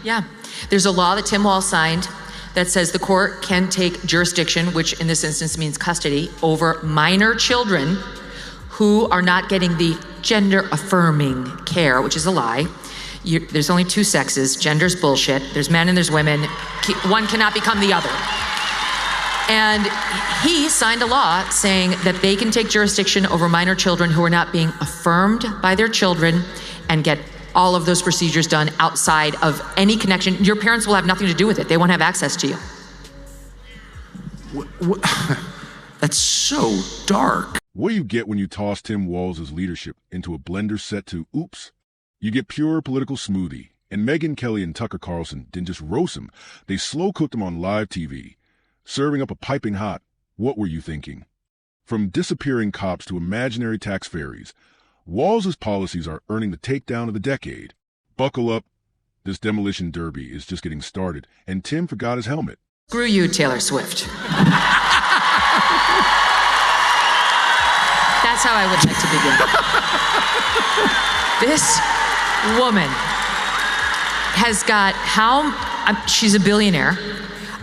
Yeah. There's a law that Tim Walz signed that says the court can take jurisdiction, which in this instance means custody, over minor children who are not getting the gender-affirming care, which is a lie. There's only two sexes. Gender's bullshit. There's men and there's women. One cannot become the other. And he signed a law saying that they can take jurisdiction over minor children who are not being affirmed by their children and get all of those procedures done outside of any connection. Your parents will have nothing to do with it. They won't have access to you. That's so dark. What do you get when you toss Tim Walz's leadership into a blender set to oops? You get pure political smoothie. And Megyn Kelly and Tucker Carlson didn't just roast him, they slow cooked him on live TV. Serving up a piping hot, what were you thinking? From disappearing cops to imaginary tax fairies, Walz's policies are earning the takedown of the decade. Buckle up, this demolition derby is just getting started, and Tim forgot his helmet. Screw you, Taylor Swift. That's how I would like to begin. This woman has got she's a billionaire.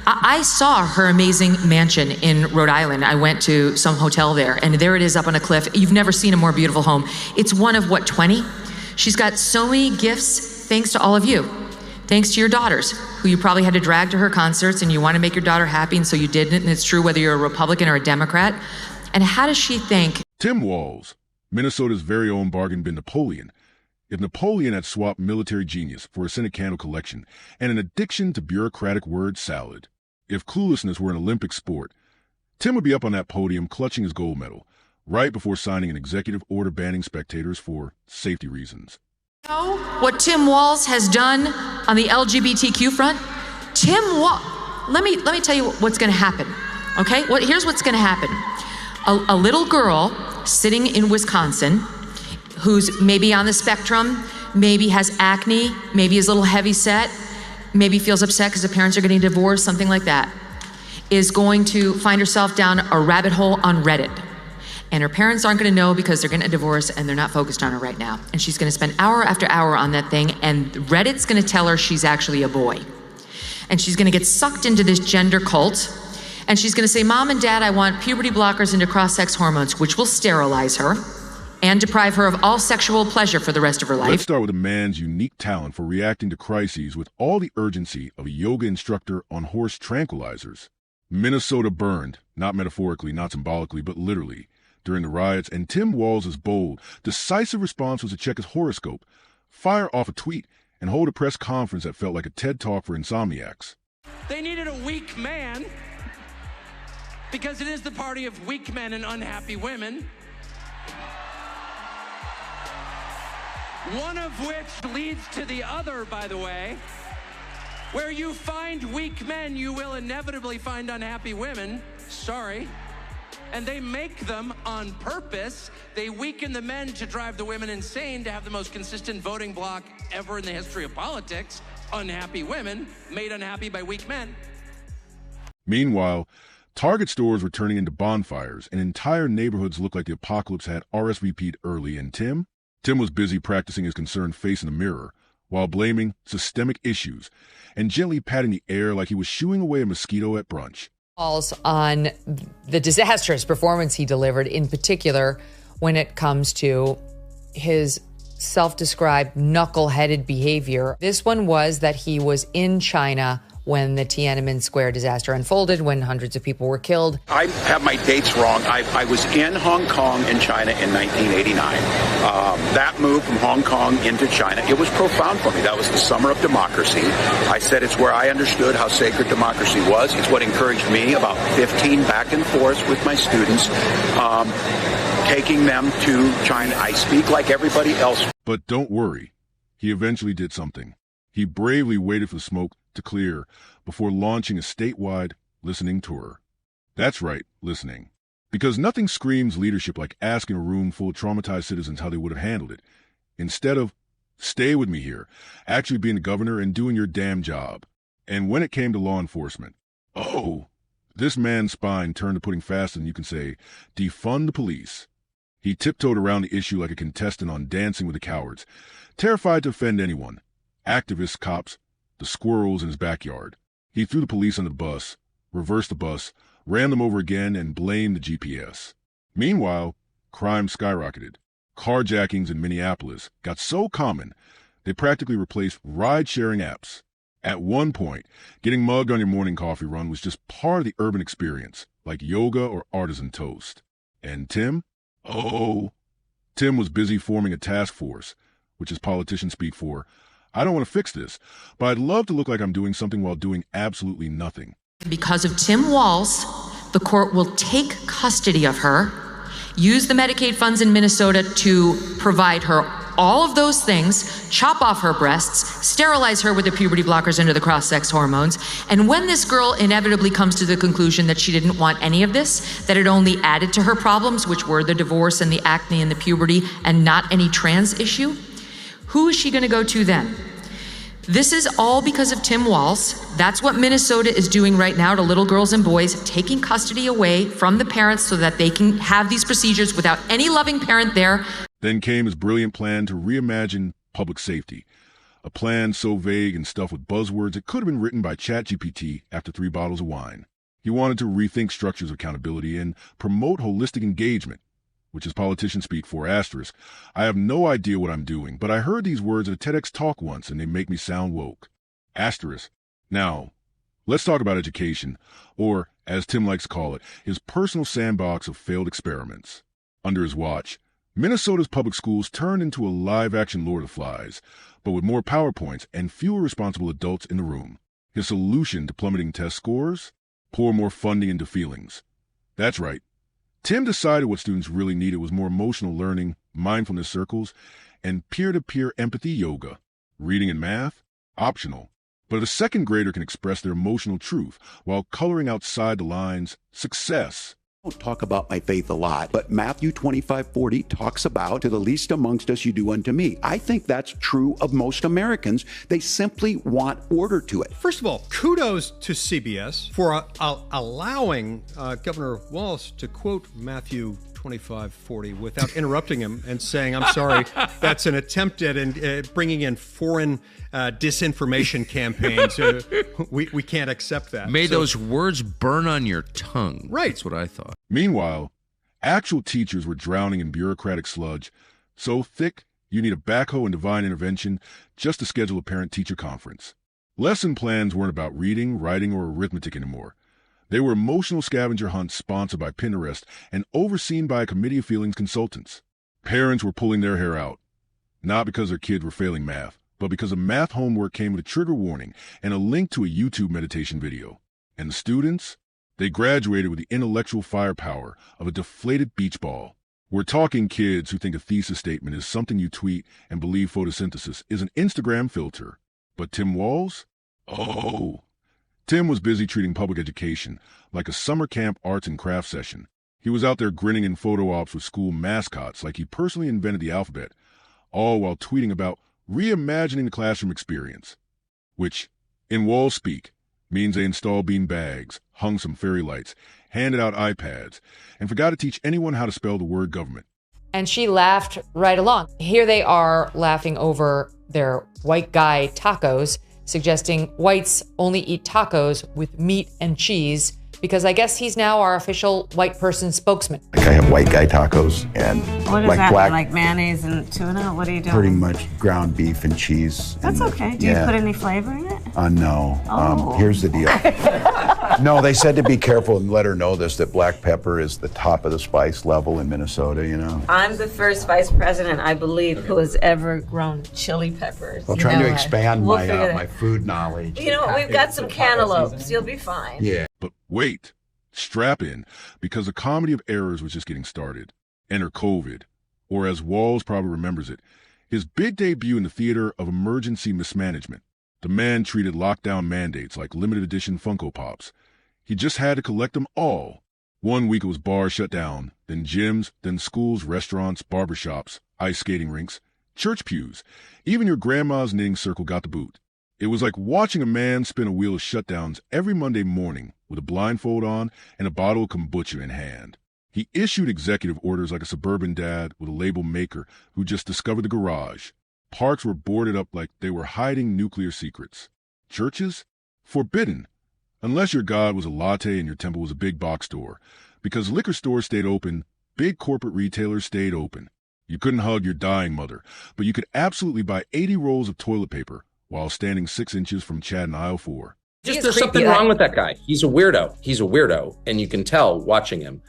I saw her amazing mansion in Rhode Island. I went to some hotel there, and there it is up on a cliff. You've never seen a more beautiful home. It's one of, 20? She's got so many gifts thanks to all of you. Thanks to your daughters, who you probably had to drag to her concerts, and you want to make your daughter happy, and so you didn't, and it's true whether you're a Republican or a Democrat. And how does she think? Tim Walz, Minnesota's very own bargain bin Napoleon. If Napoleon had swapped military genius for a scented candle collection and an addiction to bureaucratic word salad, if cluelessness were an Olympic sport, Tim would be up on that podium clutching his gold medal, right before signing an executive order banning spectators for safety reasons. Know what Tim Walz has done on the LGBTQ front? Let me tell you what's going to happen, okay? Here's what's going to happen. A little girl sitting in Wisconsin who's maybe on the spectrum, maybe has acne, maybe is a little heavy set, maybe feels upset because her parents are getting divorced, something like that, is going to find herself down a rabbit hole on Reddit. And her parents aren't going to know because they're getting a divorce and they're not focused on her right now. And she's going to spend hour after hour on that thing, and Reddit's going to tell her she's actually a boy. And she's going to get sucked into this gender cult. And she's going to say, Mom and Dad, I want puberty blockers into cross-sex hormones, which will sterilize her and deprive her of all sexual pleasure for the rest of her life. Let's start with a man's unique talent for reacting to crises with all the urgency of a yoga instructor on horse tranquilizers. Minnesota burned, not metaphorically, not symbolically, but literally, during the riots, and Tim Walz's bold, decisive response was to check his horoscope, fire off a tweet, and hold a press conference that felt like a TED Talk for insomniacs. They needed a weak man, because it is the party of weak men and unhappy women. One of which leads to the other, by the way. Where you find weak men, you will inevitably find unhappy women. Sorry. And they make them on purpose. They weaken the men to drive the women insane, to have the most consistent voting bloc ever in the history of politics. Unhappy women made unhappy by weak men. Meanwhile, Target stores were turning into bonfires, and entire neighborhoods looked like the apocalypse had RSVP'd early, and Tim was busy practicing his concerned face in the mirror while blaming systemic issues and gently patting the air like he was shooing away a mosquito at brunch. Calls on the disastrous performance he delivered, in particular when it comes to his self-described knuckle-headed behavior. This one was that he was in China when the Tiananmen Square disaster unfolded, when hundreds of people were killed. I have my dates wrong. I was in Hong Kong in China in 1989. That move from Hong Kong into China, it was profound for me. That was the summer of democracy. I said it's where I understood how sacred democracy was. It's what encouraged me, about 15 back and forth with my students, taking them to China. I speak like everybody else. But don't worry. He eventually did something. He bravely waited for the smoke to clear before launching a statewide listening tour. That's right, listening. Because nothing screams leadership like asking a room full of traumatized citizens how they would have handled it, instead of, stay with me here, actually being the governor and doing your damn job. And when it came to law enforcement, this man's spine turned to putting faster than you can say, defund the police. He tiptoed around the issue like a contestant on Dancing with the Cowards, terrified to offend anyone, activists, cops, the squirrels in his backyard. He threw the police under the bus, reversed the bus, ran them over again, and blamed the GPS. Meanwhile, crime skyrocketed. Carjackings in Minneapolis got so common, they practically replaced ride-sharing apps. At one point, getting mugged on your morning coffee run was just part of the urban experience, like yoga or artisan toast. And Tim? Oh, Tim was busy forming a task force, which is politician speak for, I don't want to fix this, but I'd love to look like I'm doing something while doing absolutely nothing. Because of Tim Walz, the court will take custody of her, use the Medicaid funds in Minnesota to provide her all of those things, chop off her breasts, sterilize her with the puberty blockers under the cross-sex hormones. And when this girl inevitably comes to the conclusion that she didn't want any of this, that it only added to her problems, which were the divorce and the acne and the puberty and not any trans issue, who is she going to go to then? This is all because of Tim Walz. That's what Minnesota is doing right now to little girls and boys, taking custody away from the parents so that they can have these procedures without any loving parent there. Then came his brilliant plan to reimagine public safety, a plan so vague and stuffed with buzzwords it could have been written by ChatGPT after 3 bottles of wine. He wanted to rethink structures of accountability and promote holistic engagement, which is politician speak for asterisk. I have no idea what I'm doing, but I heard these words at a TEDx talk once and they make me sound woke. Asterisk. Now, let's talk about education, or, as Tim likes to call it, his personal sandbox of failed experiments. Under his watch, Minnesota's public schools turned into a live-action Lord of the Flies, but with more PowerPoints and fewer responsible adults in the room. His solution to plummeting test scores? Pour more funding into feelings. That's right. Tim decided what students really needed was more emotional learning, mindfulness circles, and peer-to-peer empathy yoga. Reading and math? Optional. But if a second grader can express their emotional truth while coloring outside the lines, success. I don't talk about my faith a lot, but Matthew 25:40 talks about, to the least amongst us you do unto me. I think that's true of most Americans. They simply want order to it. First of all, kudos to CBS for allowing Governor Walz to quote Matthew 25:40 without interrupting him and saying, I'm sorry, that's an attempt at bringing in foreign disinformation campaigns. We can't accept that. May those words burn on your tongue. Right. That's what I thought. Meanwhile, actual teachers were drowning in bureaucratic sludge, so thick you need a backhoe and divine intervention just to schedule a parent-teacher conference. Lesson plans weren't about reading, writing, or arithmetic anymore. They were emotional scavenger hunts sponsored by Pinterest and overseen by a committee of feelings consultants. Parents were pulling their hair out, not because their kids were failing math, but because the math homework came with a trigger warning and a link to a YouTube meditation video. And the students? They graduated with the intellectual firepower of a deflated beach ball. We're talking kids who think a thesis statement is something you tweet and believe photosynthesis is an Instagram filter. But Tim Walz? Oh. Tim was busy treating public education like a summer camp arts and crafts session. He was out there grinning in photo ops with school mascots like he personally invented the alphabet, all while tweeting about reimagining the classroom experience, which, in Walz speak, means they installed bean bags, hung some fairy lights, handed out iPads, and forgot to teach anyone how to spell the word government. And she laughed right along. Here they are laughing over their white guy tacos, suggesting whites only eat tacos with meat and cheese, because I guess he's now our official white person spokesman. Like I have white guy tacos and What is like that? black, Like mayonnaise and tuna? What are you doing? pretty much ground beef and cheese. That's and, okay. Do you put any flavor in it? No. Oh. Here's the deal. No, they said to be careful and let her know this, that black pepper is the top of the spice level in Minnesota, you know. I'm the first vice president, I believe, who has ever grown chili peppers. I'm trying to it. expand We'll figure my food knowledge. You know what? We've got some cantaloupes. You'll be fine. Yeah. But wait, strap in, because the comedy of errors was just getting started. Enter COVID, or as Walz probably remembers it, his big debut in the theater of emergency mismanagement. The man treated lockdown mandates like limited edition Funko Pops. He just had to collect them all. 1 week it was bars shut down, then gyms, then schools, restaurants, barbershops, ice skating rinks, church pews. Even your grandma's knitting circle got the boot. It was like watching a man spin a wheel of shutdowns every Monday morning with a blindfold on and a bottle of kombucha in hand. He issued executive orders like a suburban dad with a label maker who just discovered the garage. Parks were boarded up like they were hiding nuclear secrets. Churches? Forbidden. Unless your God was a latte and your temple was a big box store. Because liquor stores stayed open, big corporate retailers stayed open. You couldn't hug your dying mother, but you could absolutely buy 80 rolls of toilet paper while standing 6 inches from Chad in aisle 4. There's something wrong with that guy. He's a weirdo. He's a weirdo, and you can tell watching him.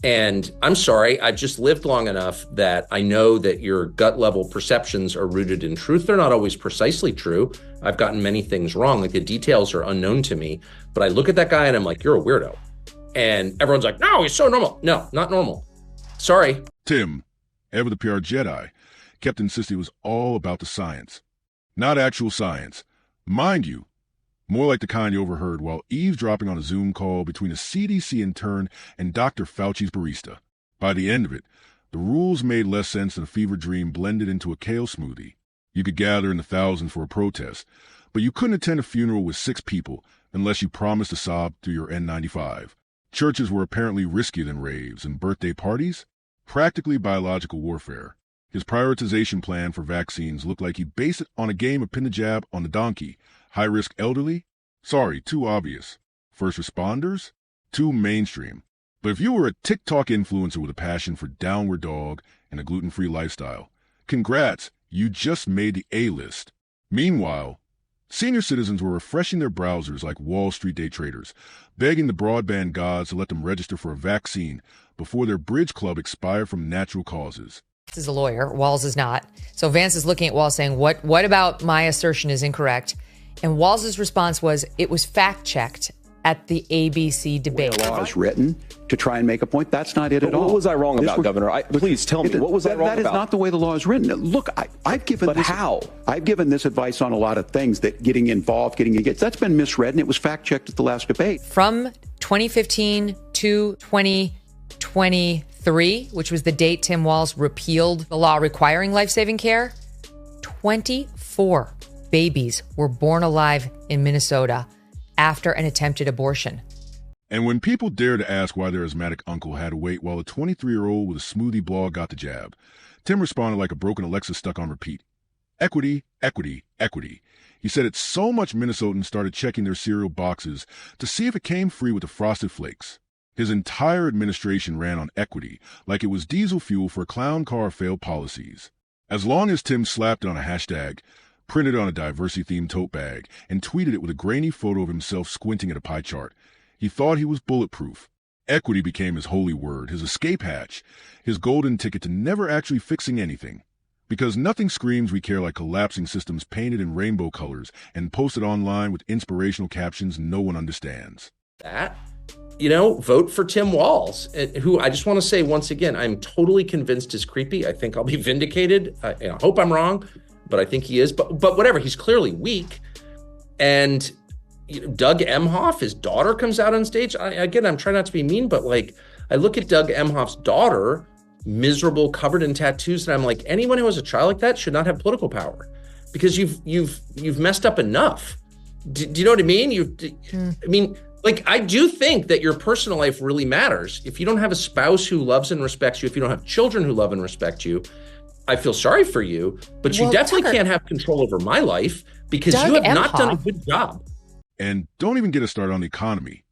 And I'm sorry, I've just lived long enough that I know that your gut level perceptions are rooted in truth. They're not always precisely true. I've gotten many things wrong. Like, the details are unknown to me. But I look at that guy and I'm like, you're a weirdo. And everyone's like, no, he's so normal. No, not normal. Sorry. Tim, ever the PR Jedi, kept insisting it was all about the science. Not actual science. Mind you, more like the kind you overheard while eavesdropping on a Zoom call between a CDC intern and Dr. Fauci's barista. By the end of it, the rules made less sense than a fever dream blended into a kale smoothie. You could gather in the thousands for a protest, but you couldn't attend a funeral with 6 people unless you promised to sob through your N95. Churches were apparently riskier than raves, and birthday parties? Practically biological warfare. His prioritization plan for vaccines looked like he based it on a game of pin the jab on the donkey. High-risk elderly? Sorry, too obvious. First responders? Too mainstream. But if you were a TikTok influencer with a passion for downward dog and a gluten-free lifestyle, congrats, you just made the A-list. Meanwhile, senior citizens were refreshing their browsers like Wall Street day traders, begging the broadband gods to let them register for a vaccine before their bridge club expired from natural causes. This is a lawyer. Walz is not. So Vance is looking at Walz saying, what about my assertion is incorrect? And Walz's response was, it was fact-checked at the ABC debate. The law is written to try and make a point. That's not it at all. What was I wrong about, Governor? Please tell me, what was I wrong about? That is not the way the law is written. Look, I've given but this... how? I've given this advice on a lot of things, that getting involved, getting engaged, that's been misread, and it was fact-checked at the last debate. From 2015 to 2023, which was the date Tim Walz repealed the law requiring life-saving care, 24 babies were born alive in Minnesota after an attempted abortion. And when people dared to ask why their asthmatic uncle had to wait while a 23-year-old with a smoothie blog got the jab, Tim responded like a broken Alexa stuck on repeat. Equity, equity, equity. He said it's so much Minnesotans started checking their cereal boxes to see if it came free with the Frosted Flakes. His entire administration ran on equity, like it was diesel fuel for a clown car of failed policies. As long as Tim slapped it on a hashtag, printed on a diversity-themed tote bag, and tweeted it with a grainy photo of himself squinting at a pie chart, he thought he was bulletproof. Equity became his holy word, his escape hatch, his golden ticket to never actually fixing anything. Because nothing screams we care like collapsing systems painted in rainbow colors and posted online with inspirational captions no one understands. That, vote for Tim Walz, who I just want to say once again, I'm totally convinced is creepy. I think I'll be vindicated. I hope I'm wrong, but I think he is. But whatever, he's clearly weak. And Doug Emhoff, his daughter, comes out on stage. I'm trying not to be mean, but I look at Doug Emhoff's daughter, miserable, covered in tattoos, and I'm like, anyone who has a child like that should not have political power, because you've messed up enough. Do you know what I mean? I do think that your personal life really matters. If you don't have a spouse who loves and respects you, if you don't have children who love and respect you, I feel sorry for you, but you definitely can't have control over my life, because you have not done a good job. And don't even get us started on the economy.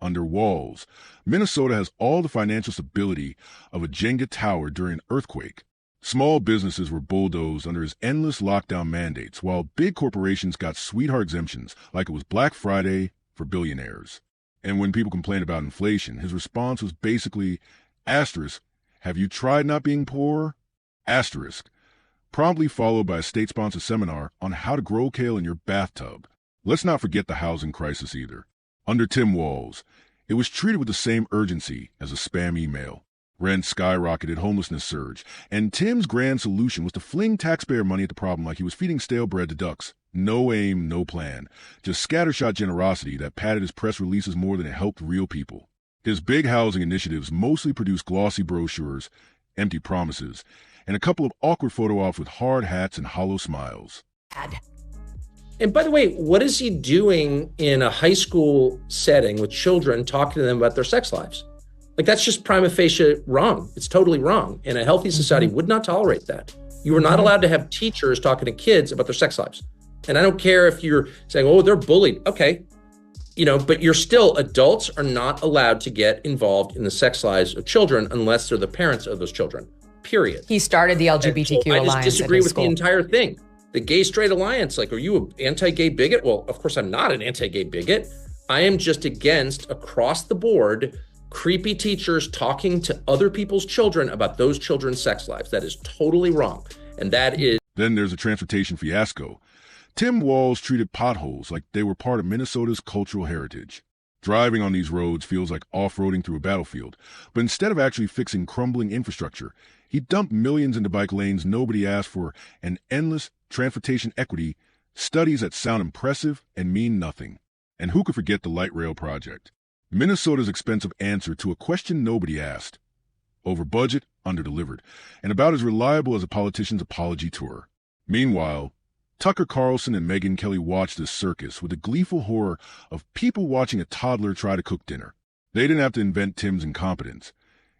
Under Walz, Minnesota has all the financial stability of a Jenga tower during an earthquake. Small businesses were bulldozed under his endless lockdown mandates, while big corporations got sweetheart exemptions like it was Black Friday for billionaires. And when people complained about inflation, his response was basically, asterisk, have you tried not being poor? Asterisk, promptly followed by a state-sponsored seminar on how to grow kale in your bathtub. Let's not forget the housing crisis either. Under Tim Walz, it was treated with the same urgency as a spam email. Rent skyrocketed, homelessness surged, and Tim's grand solution was to fling taxpayer money at the problem like he was feeding stale bread to ducks. No aim, no plan. Just scattershot generosity that padded his press releases more than it helped real people. His big housing initiatives mostly produced glossy brochures, empty promises, and a couple of awkward photo ops with hard hats and hollow smiles. And by the way, what is he doing in a high school setting with children, talking to them about their sex lives? That's just prima facie wrong. It's totally wrong. And a healthy society would not tolerate that. You are not allowed to have teachers talking to kids about their sex lives. And I don't care if you're saying, oh, they're bullied. Okay. But you're still, adults are not allowed to get involved in the sex lives of children unless they're the parents of those children, period. He started the LGBTQ so alliance. I just disagree with the entire thing. The gay straight alliance, like, are you an anti-gay bigot? Well, of course, I'm not an anti-gay bigot. I am just against, across the board, creepy teachers talking to other people's children about those children's sex lives. That is totally wrong. And that is... Then there's a transportation fiasco. Tim Walz treated potholes like they were part of Minnesota's cultural heritage. Driving on these roads feels like off-roading through a battlefield, but instead of actually fixing crumbling infrastructure, he dumped millions into bike lanes nobody asked for and endless transportation equity, studies that sound impressive and mean nothing. And who could forget the light rail project? Minnesota's expensive answer to a question nobody asked. Over budget, under-delivered, and about as reliable as a politician's apology tour. Meanwhile, Tucker Carlson and Megyn Kelly watched this circus with the gleeful horror of people watching a toddler try to cook dinner. They didn't have to invent Tim's incompetence.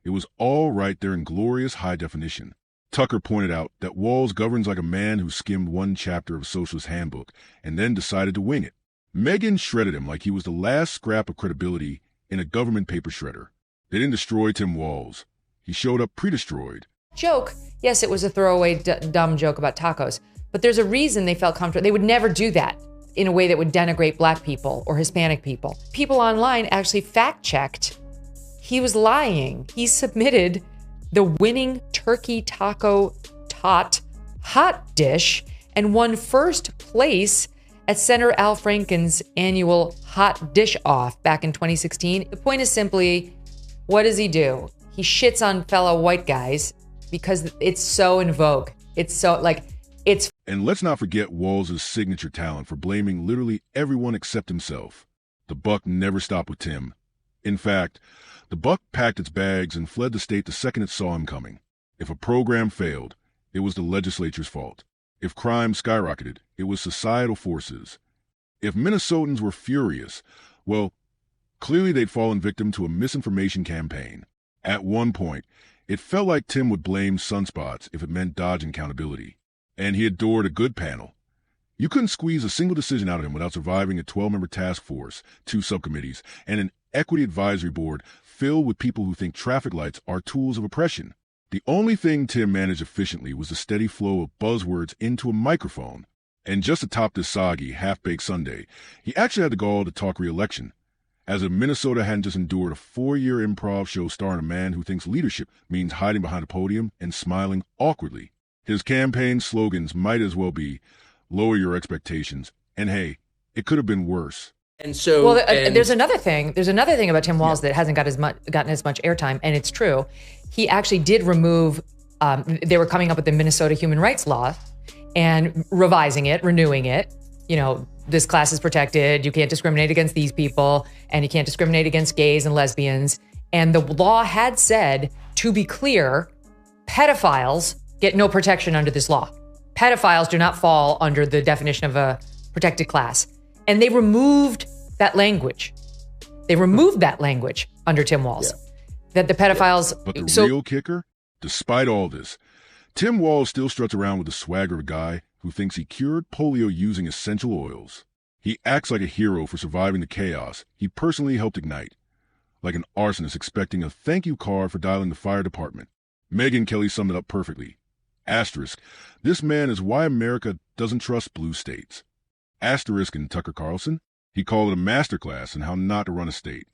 It was all right there in glorious high definition. Tucker pointed out that Walz governs like a man who skimmed one chapter of a socialist handbook and then decided to wing it. Megyn shredded him like he was the last scrap of credibility in a government paper shredder. They didn't destroy Tim Walz. He showed up pre-destroyed. Joke. Yes, it was a throwaway, dumb joke about tacos. But there's a reason they felt comfortable. They would never do that in a way that would denigrate Black people or Hispanic people. People online actually fact-checked. He was lying. He submitted the winning turkey taco tot hot dish and won first place at Senator Al Franken's annual hot dish off back in 2016. The point is simply, what does he do? He shits on fellow white guys because it's so in vogue. It's so, it's... And let's not forget Walz's signature talent for blaming literally everyone except himself. The buck never stopped with Tim. In fact, the buck packed its bags and fled the state the second it saw him coming. If a program failed, it was the legislature's fault. If crime skyrocketed, it was societal forces. If Minnesotans were furious, well, clearly they'd fallen victim to a misinformation campaign. At one point, it felt like Tim would blame sunspots if it meant dodging accountability. And he adored a good panel. You couldn't squeeze a single decision out of him without surviving a 12-member task force, 2 subcommittees, and an equity advisory board filled with people who think traffic lights are tools of oppression. The only thing Tim managed efficiently was the steady flow of buzzwords into a microphone. And just to top this soggy, half-baked sundae, he actually had the gall to talk re-election. As if Minnesota hadn't just endured a 4-year improv show starring a man who thinks leadership means hiding behind a podium and smiling awkwardly. His campaign slogans might as well be, lower your expectations, and hey, it could have been worse. And so, well, there's another thing. There's another thing about Tim Walz that hasn't gotten as much airtime, and it's true. He actually did remove. They were coming up with the Minnesota human rights law, and revising it, renewing it. You know, this class is protected. You can't discriminate against these people, and you can't discriminate against gays and lesbians. And the law had said, to be clear, pedophiles get no protection under this law. Pedophiles do not fall under the definition of a protected class. And they removed that language. They removed that language under Tim Walz. Yeah. That the pedophiles... But the real kicker, despite all this, Tim Walz still struts around with the swagger of a guy who thinks he cured polio using essential oils. He acts like a hero for surviving the chaos he personally helped ignite. Like an arsonist expecting a thank you card for dialing the fire department. Megyn Kelly summed it up perfectly. Asterisk, this man is why America doesn't trust blue states. Asterisk in Tucker Carlson, he called it a masterclass in how not to run a state.